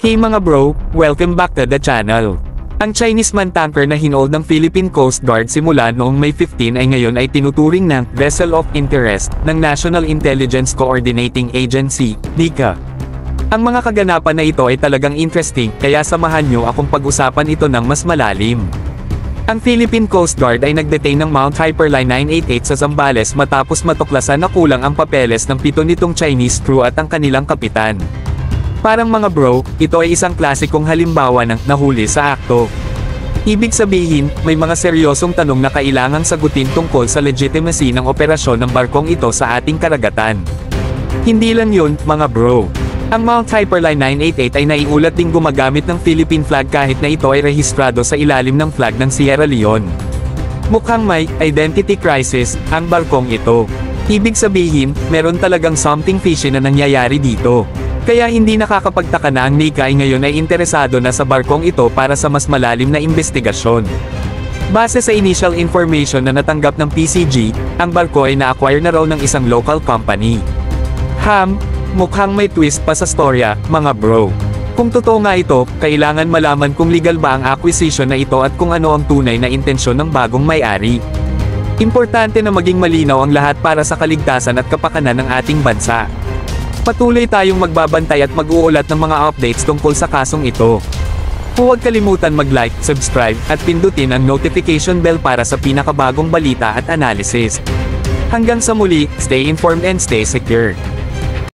Hey mga bro, welcome back to the channel. Ang Chinese man tanker na hinold ng Philippine Coast Guard simula noong May 15 ay ngayon ay tinuturing ng Vessel of Interest ng National Intelligence Coordinating Agency, NICA. Ang mga kaganapan na ito ay talagang interesting, kaya samahan nyo akong pag-usapan ito ng mas malalim. Ang Philippine Coast Guard ay nagdetain ng Mount Hyperline 988 sa Zambales matapos matuklasan na kulang ang papeles ng 7 nitong Chinese crew at ang kanilang kapitan. Parang mga bro, ito ay isang klasikong halimbawa ng nahuli sa akto. Ibig sabihin, may mga seryosong tanong na kailangang sagutin tungkol sa legitimacy ng operasyon ng barkong ito sa ating karagatan. Hindi lang yun, mga bro. Ang Mount Hyperline 988 ay naiulat ding gumagamit ng Philippine flag kahit na ito ay rehistrado sa ilalim ng flag ng Sierra Leone. Mukhang may identity crisis ang barkong ito. Ibig sabihin, meron talagang something fishy na nangyayari dito. Kaya hindi nakakapagtaka na ang NICA ay ngayon ay interesado na sa barkong ito para sa mas malalim na investigasyon. Base sa initial information na natanggap ng PCG, ang barko ay na-acquire na raw ng isang local company. Mukhang may twist pa sa storya, mga bro. Kung totoo nga ito, kailangan malaman kung legal ba ang acquisition na ito at kung ano ang tunay na intensyon ng bagong may-ari. Importante na maging malinaw ang lahat para sa kaligtasan at kapakanan ng ating bansa. Patuloy tayong magbabantay at mag-uulat ng mga updates tungkol sa kasong ito. Huwag kalimutan mag-like, subscribe, at pindutin ang notification bell para sa pinakabagong balita at analysis. Hanggang sa muli, stay informed and stay secure.